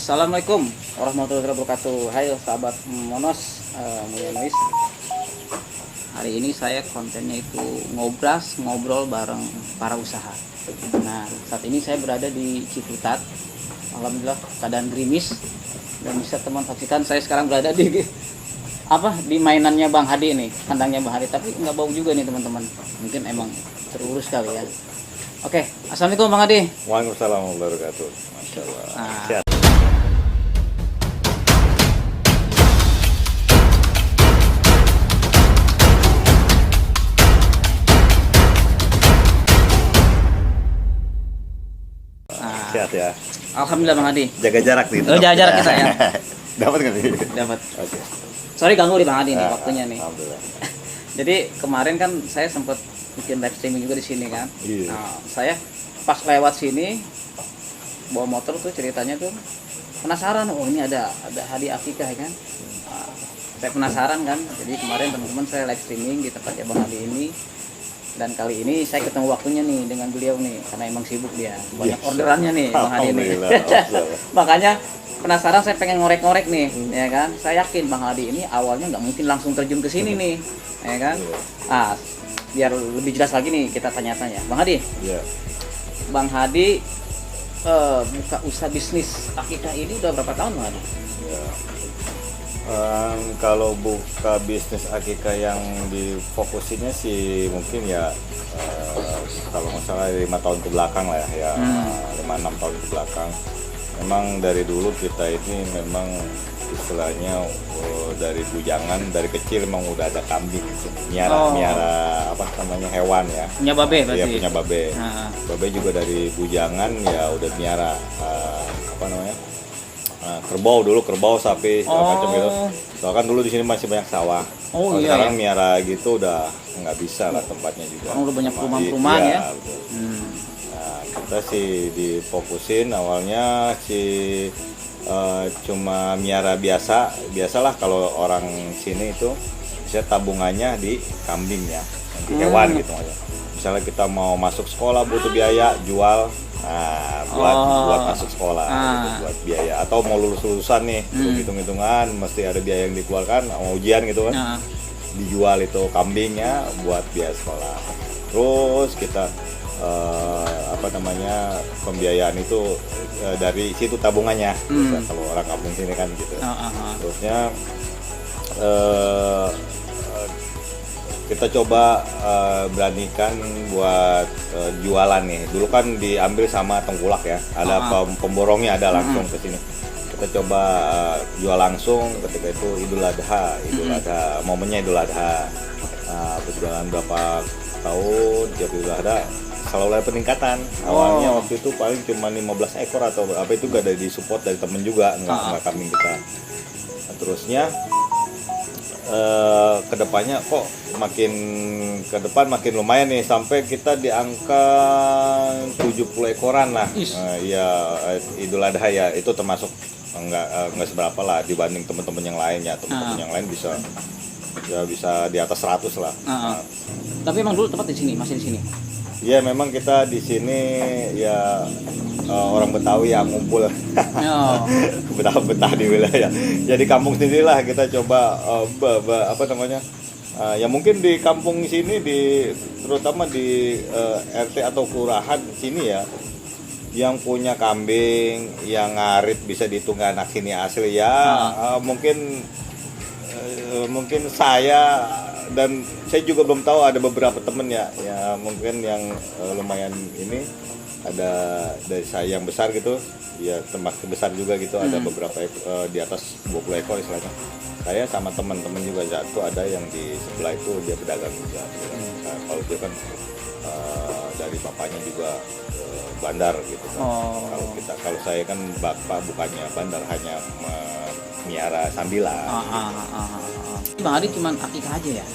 Assalamualaikum warahmatullahi wabarakatuh. Hai sahabat Monos, Mulia Nois. Hari ini saya kontennya itu ngobrol bareng para usaha. Nah, saat ini saya berada di Ciputat. Alhamdulillah keadaan gerimis dan bisa teman saksikan saya sekarang berada di mainannya Bang Hadi nih, kandangnya Bang Hadi, tapi nggak bau juga nih teman-teman. Mungkin emang terurus kali ya. Oke, assalamualaikum Bang Hadi. Waalaikumsalam warahmatullahi wabarakatuh. Masya Allah. Nah, Sehat ya. Alhamdulillah Bang Hadi. Jaga jarak nih. Oh, jaga jarak kita ya. Dapat nggak nih? Dapat. Oke. Sorry ganggu nih Bang Hadi nih waktunya nih. Alhamdulillah. Jadi kemarin kan saya sempat bikin live streaming juga di sini kan. Iya. Nah, saya pas lewat sini bawa motor tuh ceritanya tuh penasaran, oh ini ada Hadi Akikah ya kan. Nah, saya penasaran kan. Jadi kemarin teman-teman saya live streaming di tempatnya Bang Hadi ini. Dan kali ini saya ketemu waktunya nih dengan beliau nih karena emang sibuk dia. Banyak orderannya nih Bang Hadi nih. Makanya penasaran, saya pengen ngorek-ngorek nih, ya kan. Saya yakin Bang Hadi ini awalnya nggak mungkin langsung terjun ke sini nih, ya kan. Ah, biar lebih jelas lagi nih kita tanya-tanya. Bang Hadi. Iya. Bang Hadi buka usaha bisnis akikah ini udah berapa tahun Bang Hadi? Ya. Kalau buka bisnis akikah yang difokusinnya sih mungkin ya kalau nggak salah 5 tahun ke belakang lah ya, 5-6 tahun ke belakang. Memang dari dulu kita ini memang istilahnya dari bujangan, dari kecil memang udah ada kambing gitu. Miara apa namanya hewan ya. Punya babe berarti. Iya, punya babe. Nah. Babe juga dari bujangan ya udah miara apa namanya? Kerbau, sapi, segala macam gitu. Soalnya kan dulu di sini masih banyak sawah. Oh, iya, sekarang iya. miara gitu udah nggak bisa lah tempatnya juga. Udah banyak perumahan-perumahan ya. Nah, kita sih difokusin awalnya cuma miara biasalah kalau orang sini itu bisa tabungannya di kambing ya, di hewan gitu aja. Misalnya kita mau masuk sekolah butuh biaya, jual. Nah, buat masuk sekolah, gitu, buat biaya. Atau mau lulusan nih, hitung-hitungan, mesti ada biaya yang dikeluarkan, mau ujian gitu kan, dijual itu kambingnya buat biaya sekolah. Terus kita pembiayaan itu dari situ tabungannya. Kalau orang kampung sini kan gitu. Terusnya kita coba beranikan buat jualan nih. Dulu kan diambil sama tengkulak ya, ada pemborongnya ada langsung ke sini. Kita coba jual langsung ketika itu Idul Adha, momennya Idul Adha. Nah, berjalan berapa tahun tiap Idul Adha selalu ada peningkatan. Awalnya waktu itu paling cuma 15 ekor atau apa itu gak ada disupport dari temen juga, nggak kambing kita. Nah, terusnya kedepannya kok makin ke depan makin lumayan nih sampai kita di angka 70 ekoran lah. Ya Idul Adha ya itu termasuk nggak seberapa lah dibanding teman-teman yang lain ya. Teman-teman yang lain bisa di atas 100 lah. Tapi emang dulu tempat di sini, masih di sini. Ya memang kita di sini ya orang Betawi yang ngumpul. Betah di wilayah. Ya di kampung sendirilah kita coba ya mungkin di kampung sini terutama di RT atau kelurahan sini ya yang punya kambing, yang ngarit bisa dihitung anak sini asli ya. Mungkin saya dan saya juga belum tahu, ada beberapa temen ya mungkin yang lumayan ini, ada dari saya yang besar gitu ya, termasuk besar juga gitu, ada beberapa di atas 20 ekor istilahnya. Saya sama teman-teman juga satu ada yang di sebelah itu dia pedagang juga. Nah, kalau dia kan dari bapaknya juga bandar gitu kan. Kalau saya kan bapak bukannya bandar, hanya miara sambilan. Bang Hadi cuman akikah aja ya?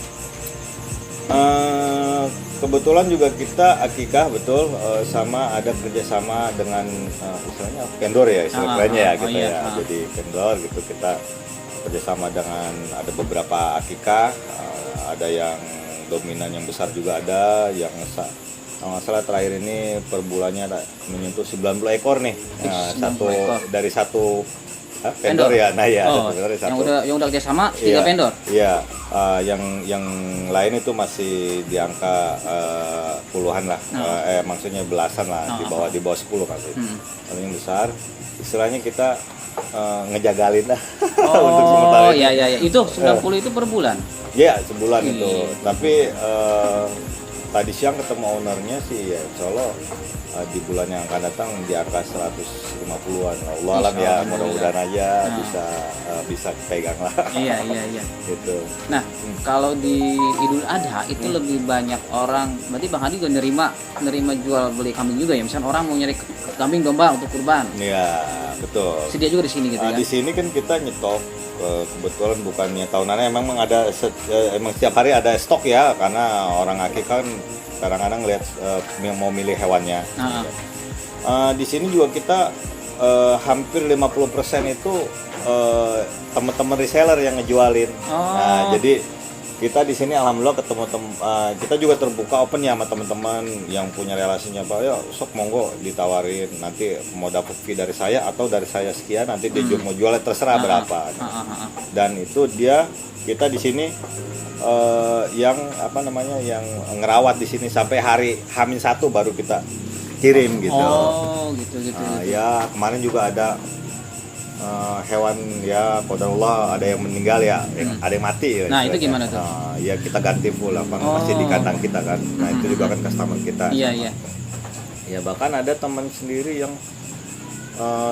Kebetulan juga kita akikah betul, sama ada kerjasama dengan istilahnya vendor ya, istilahnya ya gitu ya. Jadi vendor gitu, kita kerjasama dengan ada beberapa akikah, ada yang dominan yang besar juga ada, yang Kalau nggak salah terakhir ini per bulannya ada menyentuh 90 ekor nih. Nah, 90 satu ekor. dari satu vendor ya. Nah ya, Oh, satu vendor dari yang satu. udah kerjasama 3 Iya, vendor. Iya, yang lain itu masih di angka puluhan lah, maksudnya belasan lah, di bawah 10 kali. Kalau yang besar, istilahnya kita ngejagalin lah untuk Oh sementara ini. iya. Itu 90 itu per bulan. Iya, sebulan Iya. itu. Tapi tadi siang ketemu ownernya sih ya, insya Allah di bulan yang akan datang di angka 150-an. Allah alam ya, mudah-mudahan aja bisa pegang lah. Iya. Gitu. Nah, kalau di Idul Adha itu lebih banyak orang, berarti Bang Hadi juga nerima jual beli kambing juga ya. Misalnya orang mau nyari kambing domba untuk kurban. Iya, betul. Sedia juga di sini gitu ya. Di sini kan kita nyetok kebetulan bukannya tahunannya emang ada emang setiap hari ada stok ya, karena orang akikah kan kadang-kadang lihat yang mau milih hewannya. Di sini juga kita hampir 50% itu teman-teman reseller yang ngejualin. Nah, jadi kita di sini alhamdulillah ketemu kita juga terbuka open ya sama teman-teman yang punya relasinya, Pak. Ya, sok monggo ditawarin, nanti mau dapat fee dari saya atau dari saya sekian, nanti dia mau jualnya terserah berapa. Dan itu kita di sini yang yang ngerawat di sini sampai hari H-1 baru kita kirim gitu. Oh, gitu. Ya, kemarin juga ada hewan ya, qadarullah ada yang meninggal ya, ada yang mati. Nah, itu gimana tuh? Ya kita ganti full masih di kandang kita kan. Nah, itu juga kan customer kita. Iya. Ya, bahkan ada teman sendiri yang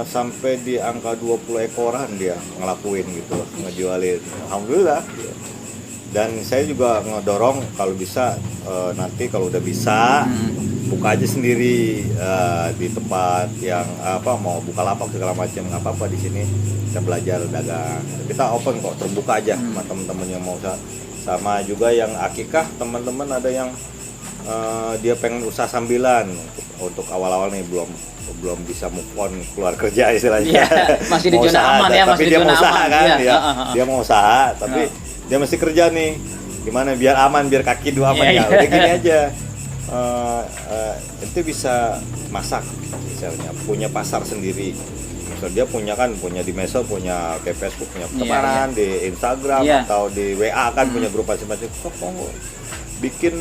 sampai di angka 20 ekoran dia ngelakuin gitu, ngejualin. Alhamdulillah. Dan saya juga ngedorong kalau bisa nanti kalau udah bisa buka aja sendiri di tempat yang mau buka lapak segala macam, nggak apa-apa. Di sini kita belajar dagang, kita open kok, terbuka aja sama teman-teman yang mau sama juga yang akikah. Teman-teman ada yang dia pengen usaha sambilan untuk awal-awal nih, belum bisa move on keluar kerja istilahnya. Masih di zona aman ya, tapi masih di dia mau zona usaha aman kan, ya. dia mau usaha tapi dia mesti kerja nih, gimana biar aman, biar kaki dua aman ya. Udah gini aja, itu bisa masak misalnya, punya pasar sendiri. Misal dia punya di Meso, punya kayak Facebook, punya teman di Instagram atau di WA kan, punya grup masing-masing. Kok mau bikin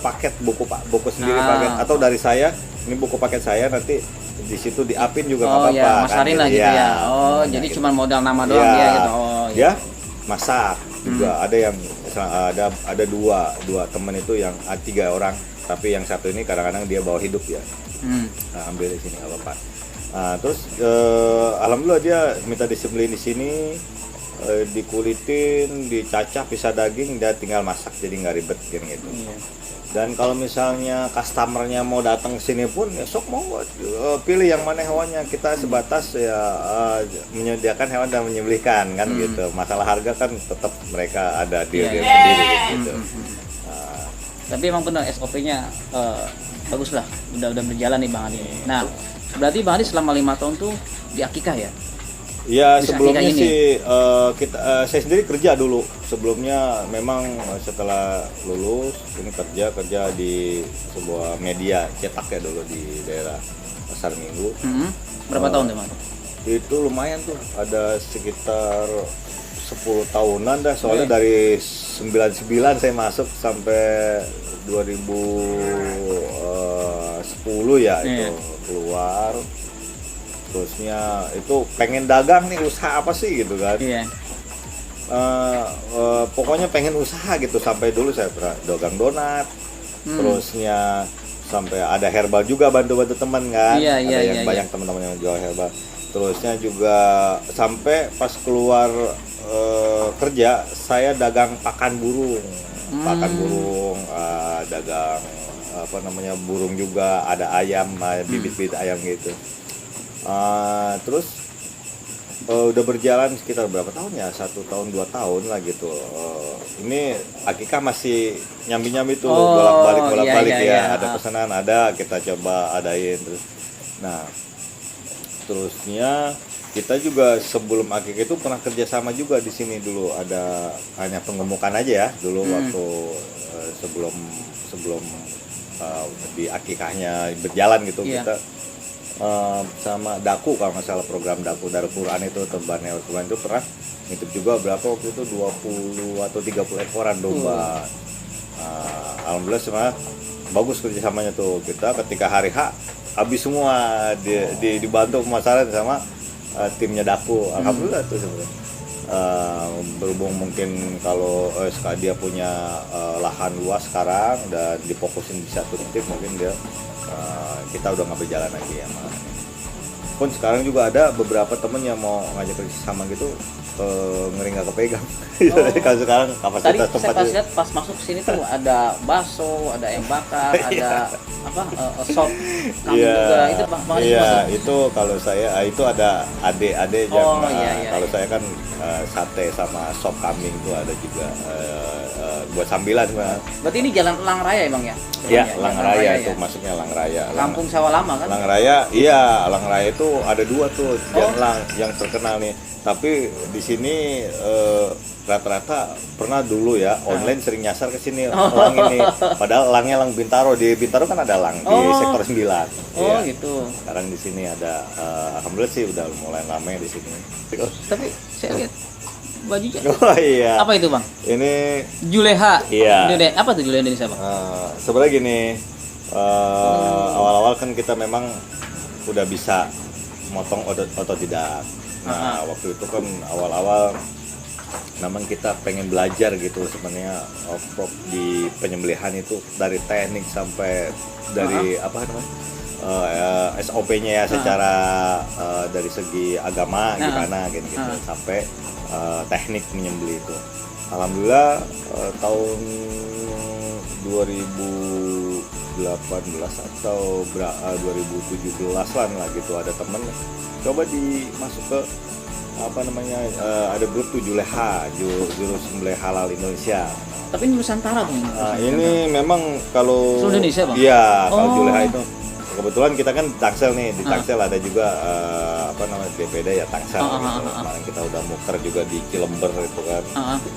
paket buku sendiri, paket atau dari saya ini buku paket saya, nanti di situ diapin juga nggak apa-apa. Masarin lah gitu ya. Jadi gitu. cuma modal nama doang dia gitu. Ya, masak juga ada yang ada dua teman itu yang 3 orang, tapi yang satu ini kadang-kadang dia bawa hidup ya. Nah, ambil di sini nggak apa-apa. Nah, terus alhamdulillah dia minta disembelih di sini, dikulitin, dicacah, pisah daging, dia tinggal masak, jadi nggak ribet gitu. Dan kalau misalnya customernya mau datang ke sini pun, ya sok mau pilih yang mana hewannya. Kita sebatas ya menyediakan hewan dan menyembelihkan kan gitu. Masalah harga kan tetap mereka ada deal sendiri gitu. Tapi emang benar SOP-nya bagus lah, udah berjalan nih Bang Hadi. Nah, berarti Bang Hadi selama 5 tahun tuh di akikah ya? Ya, Bisa sebelumnya akikah sih saya sendiri kerja dulu. Sebelumnya memang setelah lulus ini kerja di sebuah media cetak ya dulu di daerah Pasar Minggu. Berapa tahun teman? Itu lumayan tuh, ada sekitar 10 tahunan dah. Soalnya dari 99 saya masuk sampai 2010 ya itu keluar. Terusnya itu pengen dagang nih, usaha apa sih gitu kan. Pokoknya pengen usaha gitu, sampai dulu saya pernah dagang donat. Terusnya sampai ada herbal juga, bantu-bantu teman kan. Ada yang banyak teman-teman yang jual herbal. Terusnya juga sampai pas keluar kerja saya dagang pakan burung. Dagang burung juga, ada ayam, bibit-bibit ayam gitu. Terus udah berjalan sekitar berapa tahun ya, 1 tahun 2 tahun lah gitu. Ini akikah masih nyambi tuh, bolak-balik ya. Ada pesanan, ada, kita coba adain terus. Nah, terusnya kita juga sebelum akikah itu pernah kerjasama juga di sini dulu, ada hanya pengemukan aja ya dulu waktu sebelum sebelum di akikahnya berjalan gitu, Iya. kita sama Daku, kalau nggak salah program Daku Darul Quran itu, Tebar Nyawa Quran itu pernah ngitip juga berapa waktu itu 20 atau 30 ekoran domba. Alhamdulillah semua bagus kerjasamanya tuh. Kita ketika hari H habis semua dibantu pemasaran sama timnya Daku. Alhamdulillah tuh sebenarnya. Berhubung mungkin kalau dia punya lahan luas sekarang dan difokusin di satu titik, mungkin dia kita udah nggak berjalan lagi ya. Pun sekarang juga ada beberapa temen yang mau ngajak kerja sama gitu, ngeri nggak kepegang. Kalau sekarang Tadi kapasitas saya tempat pas lihat pas masuk sini tuh ada bakso, ada ayam bakar, ada sop kambing juga. Itu Bang iya, itu kalau saya itu ada adik-adik yang iya. kalau saya kan sate sama sop kambing itu ada juga buat sambilan. Berarti ini jalan Elang Raya ya Bang ya? Iya, Jalan Elang Raya itu ya? masuknya Elang Raya. Kampung Sawah Lama kan? Elang Raya, iya, Elang Raya itu ada dua tuh, Elang yang terkenal nih. Tapi di sini rata-rata pernah dulu ya online sering nyasar ke sini elang ini. Padahal elangnya elang Bintaro. Di Bintaro kan ada elang di sektor 9. Oh Iya. gitu. Sekarang di sini ada alhamdulillah sih udah mulai ramai di sini. Tapi saya lihat bajunya. Oh iya. Apa itu Bang? Ini Juleha. Iya. Apa tuh Juleha Indonesia Bang? sebenarnya gini, awal-awal kan kita memang udah bisa motong otodidak. Nah, waktu itu kan awal-awal memang kita pengen belajar gitu sebenarnya di penyembelihan itu dari teknik sampai dari apa namanya SOP-nya ya secara dari segi agama gimana gitu sampai teknik menyembelih itu. Alhamdulillah tahun 2018 atau 2017 lah gitu ada temen coba masuk ke apa namanya ada grup tuh Juleha, juru sembelih halal Indonesia. Tapi ini Nusantara Bang. Ini memang kalau seluruh Indonesia Bang? Iya, kalau Juleha itu kebetulan kita kan di Tangsel nih, di Tangsel ada juga apa namanya DPD ya Tangsel gitu. Kemarin kita udah muter juga di Cilember itu kan,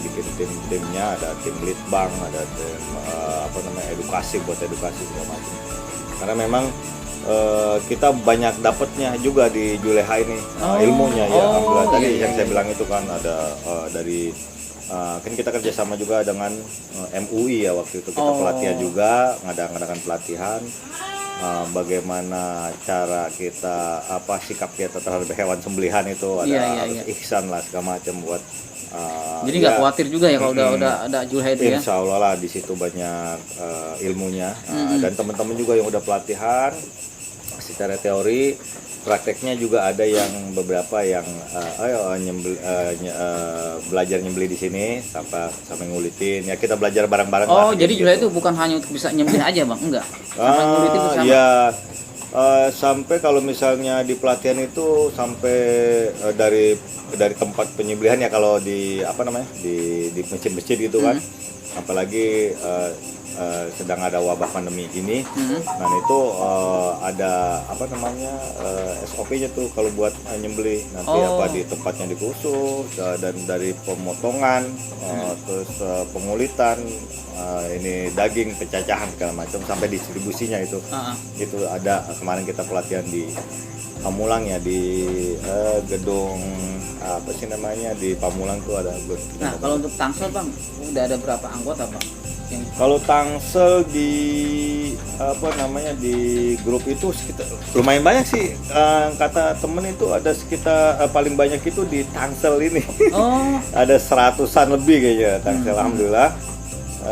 bikin timnya ada tim litbang, ada tim apa namanya edukasi buat edukasi segala macam. Karena memang kita banyak dapatnya juga di Juleha ini ilmunya ya. Alhamdulillah tadi yang saya bilang itu kan ada dari kan kita kerjasama juga dengan MUI ya waktu itu kita pelatihan juga ngadakan pelatihan. Bagaimana cara kita sikap kita terhadap hewan sembelihan itu ada ihsan lah segala macam buat jadi nggak khawatir juga ya kalau udah ada Juleha itu ya. Insya Allah lah di situ banyak ilmunya dan teman-teman juga yang udah pelatihan secara teori, prakteknya juga ada yang beberapa yang belajar nyembelih di sini sampai ngulitin ya, kita belajar bareng-bareng lah. Jadi Juleha gitu. itu bukan hanya untuk bisa nyembelih aja Bang, enggak? Sampai ngulitin bersama. Ya sampai kalau misalnya di pelatihan itu sampai dari tempat penyembelihan ya, kalau di apa namanya di masjid-masjid gitu kan, apalagi sedang ada wabah pandemi ini, nah itu ada apa namanya SOP-nya tuh kalau buat nyembelih nanti apa di tempatnya dikhusus dan dari pemotongan terus pengulitan ini daging pencacahan segala macam sampai distribusinya itu ada kemarin kita pelatihan di Pamulang ya, di gedung apa sih namanya di Pamulang tuh ada. Nah kalau untuk Tangsel Bang udah ada berapa anggota Bang? Kalau Tangsel di apa namanya di grup itu sekitar lumayan banyak sih, kata temen itu ada sekitar paling banyak itu di Tangsel ini. Ada 100-an lebih kayaknya Tangsel. Alhamdulillah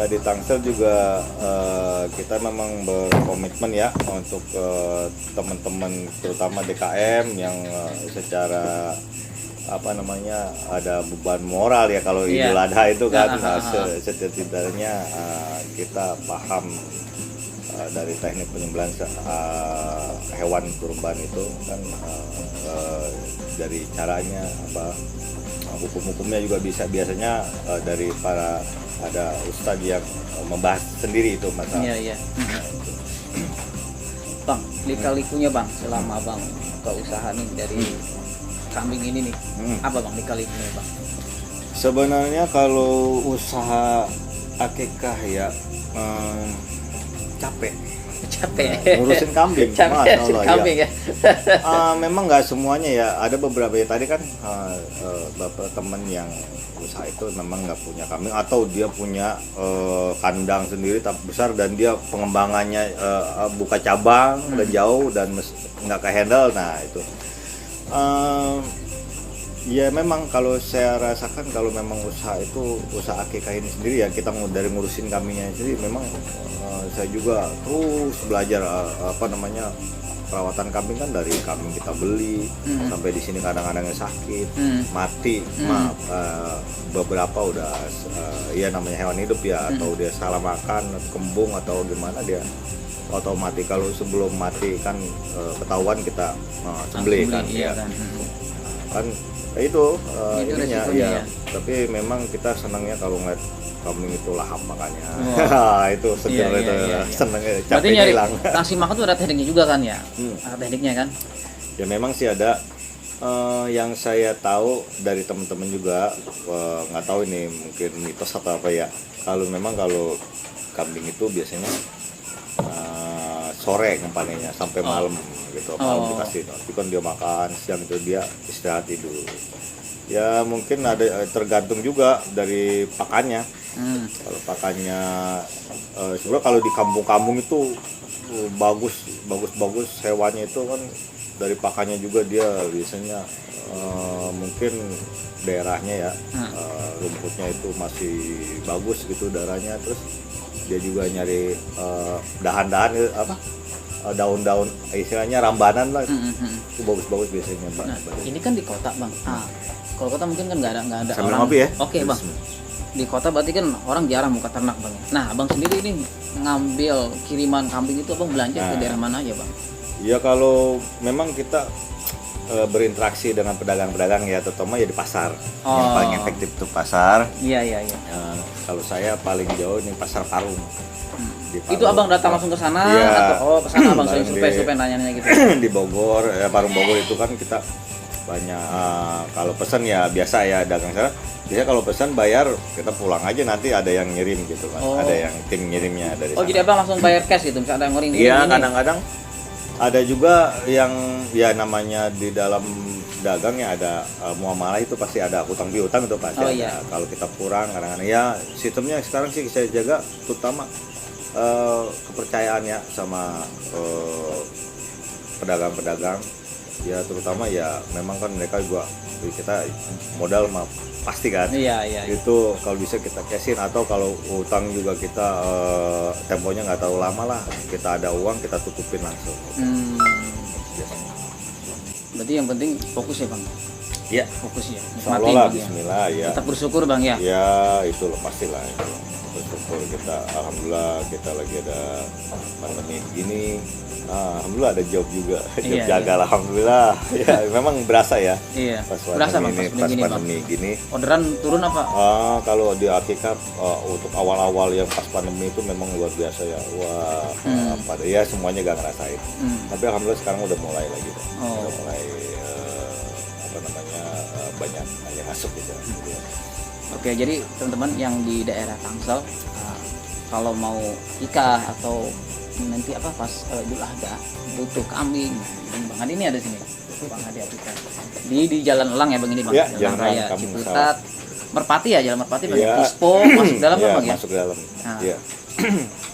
di Tangsel juga kita memang berkomitmen ya untuk teman-teman terutama DKM yang secara apa namanya ada beban moral ya kalau Idul Adha itu kan setidaknya kita paham dari teknik penyembelihan hewan kurban itu kan dari caranya apa hukum-hukumnya juga biasanya dari para ada ustadz yang membahas sendiri itu masalah. Iya. Bang, lika-likunya Bang selama Bang buka usaha nih dari kambing ini nih, apa Bang lika-likunya Bang? Sebenarnya kalau usaha akikah ya capek. Ngurusin kambing, Capek Masya Allah, kambing ya. ya. Memang nggak semuanya ya, ada beberapa ya tadi kan beberapa teman yang usaha itu memang nggak punya kambing atau dia punya kandang sendiri tapi besar dan dia pengembangannya buka cabang dan jauh dan nggak ke handle. Nah itu ya memang kalau saya rasakan kalau memang usaha itu usaha akikah ini sendiri ya, kita dari ngurusin kambingnya sendiri memang saya juga terus belajar perawatan kambing kan, dari kambing kita beli sampai di sini kadang-kadang sakit mati, maaf beberapa udah ya namanya hewan hidup ya, atau dia salah makan kembung atau gimana dia otomatis kalau sebelum mati kan ketahuan kita sembelih kan iya, ya kan itu ininya resikonya ya. Tapi memang kita senangnya kalau ngeliat kambing itu lahap makannya. Itu seger itu senangnya, berarti capeknya nyari hilang. ngasih makan tuh ada tekniknya juga kan ya? Ada tekniknya kan? Ya memang sih ada. Yang saya tahu dari teman-teman juga, nggak tahu ini mungkin mitos atau apa ya, kalau kambing itu biasanya sore ngempanenya sampai malam gitu, malam dikasih, tapi kan dia makan, siang itu dia istirahat tidur. Ya mungkin ada tergantung juga dari pakannya. Kalau pakannya sebenarnya kalau di kampung-kampung itu bagus hewannya itu kan dari pakannya juga, dia biasanya mungkin daerahnya ya rumputnya itu masih bagus gitu darahnya, terus dia juga nyari dahan-dahan daun-daun istilahnya rambanan lah, itu bagus-bagus biasanya Bang. Nah, ini kan di kota Bang. Kalau kota mungkin kan nggak ada Sambil orang. ngopi ya? Oke Bang. Di kota berarti kan orang jarang buka ternak Bang. Nah Abang sendiri ini ngambil kiriman kambing itu Abang belanja ke daerah mana aja Bang? Ya kalau memang kita berinteraksi dengan pedagang-pedagang ya, terutama ya di pasar. Yang paling efektif itu pasar. Iya. Kalau saya paling jauh nih pasar Parung. Di Parung. Itu Abang datang langsung ke sana atau ke sana Abang supaya nanya-nanya gitu? Di Bogor, Parung Bogor itu kan kita banyak kalau pesan ya biasa ya dagang sana. Biasanya kalau pesan bayar kita pulang aja, nanti ada yang ngirim gitu kan. Ada yang tim ngirimnya dari sana. Jadi Abang langsung bayar cash gitu, misalnya ada yang ngirim? Iya, kadang-kadang ada juga yang ya namanya di dalam dagang ya ada muamalah itu pasti ada utang piutang itu pasti ada. Iya. Kalau kita kurang kadang-kadang ya sistemnya sekarang sih saya jaga terutama kepercayaan ya sama pedagang-pedagang ya, terutama ya memang kan mereka juga kita modal mah pasti kan. Iya. Itu kalau bisa kita cashin, atau kalau utang juga kita temponya nggak terlalu lama lah, kita ada uang kita tutupin langsung. Berarti yang penting fokus ya Bang? Iya, fokus ya, nikmatin lah, bismillah ya. Tetap bersyukur Bang ya? Ya itu loh pastilah itu. Bersyukur kita, alhamdulillah kita lagi ada pandemi begini. Alhamdulillah ada job juga, job jaga alhamdulillah. Ya memang berasa ya. Iya. Pas Berasa Bang, pas pandemi gini. Orderan turun apa? Kalau di akikah untuk awal-awal yang pas pandemi itu memang luar biasa ya. Wah, ya semuanya gak ngerasain. Tapi alhamdulillah sekarang udah mulai lagi. Udah mulai banyak yang masuk gitu. Oke, jadi teman-teman yang di daerah Tangsel kalau mau nikah atau nanti pas Idul Adha butuh kambing, Bang Hadi ini ada sini. Bang Hadi Akikah. Di Jalan Elang ya Bang ini Bang. Ya, Jalan Raya Ciputat. Merpati ya, Jalan Merpati Bang. Puspo masuk dalam Bang ya. Masuk dalam. Iya.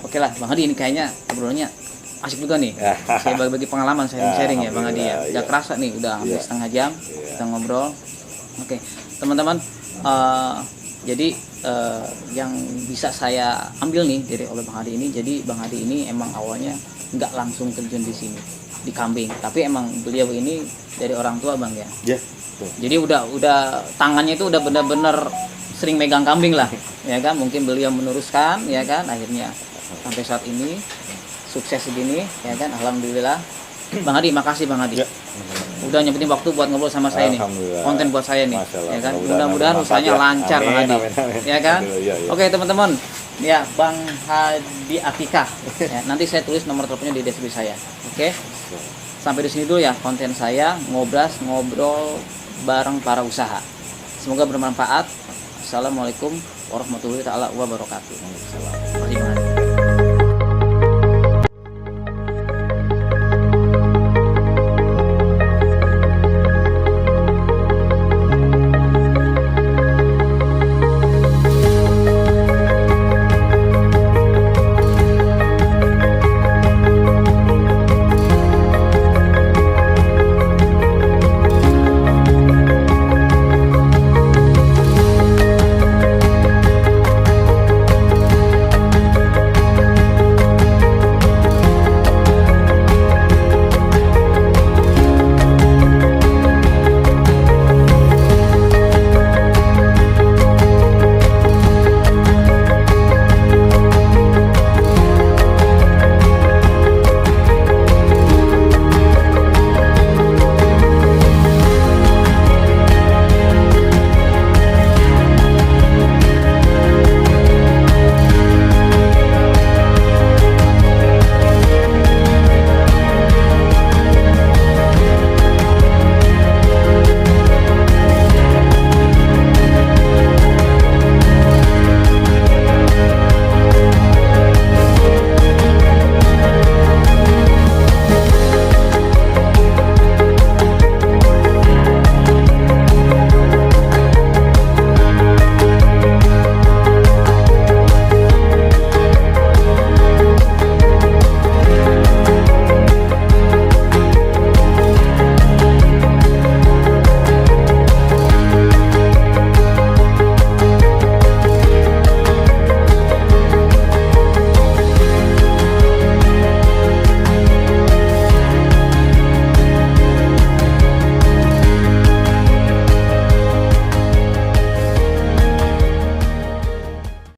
Oke lah Bang Hadi, ini kayaknya obrolannya asik juga nih. Saya bagi pengalaman, sharing ya Bang Hadi ya. Udah kerasa nih, udah hampir setengah jam kita ngobrol. Oke, teman-teman, jadi yang bisa saya ambil nih dari oleh Bang Hadi ini, jadi Bang Hadi ini emang awalnya nggak langsung terjun di sini di kambing, tapi emang beliau ini dari orang tua Bang ya. Iya. Jadi udah tangannya itu udah benar-benar sering megang kambing lah, ya kan? Mungkin beliau meneruskan, ya kan? Akhirnya sampai saat ini sukses begini, ya kan? Alhamdulillah. Bang Hadi, makasih Bang Hadi. Ya. Udah nyempetin waktu buat ngobrol sama saya nih. Konten buat saya nih. Ya kan? Mudah-mudahan usahanya lancar Bang Hadi. Ya kan? Oke, teman-teman. Ya, Bang Hadi Akikah. Ya, nanti saya tulis nomor teleponnya di deskripsi saya. Oke. Sampai di sini dulu ya konten saya, ngobrol bareng para usaha. Semoga bermanfaat. Assalamualaikum warahmatullahi wabarakatuh. Terima kasih Bang Hadi.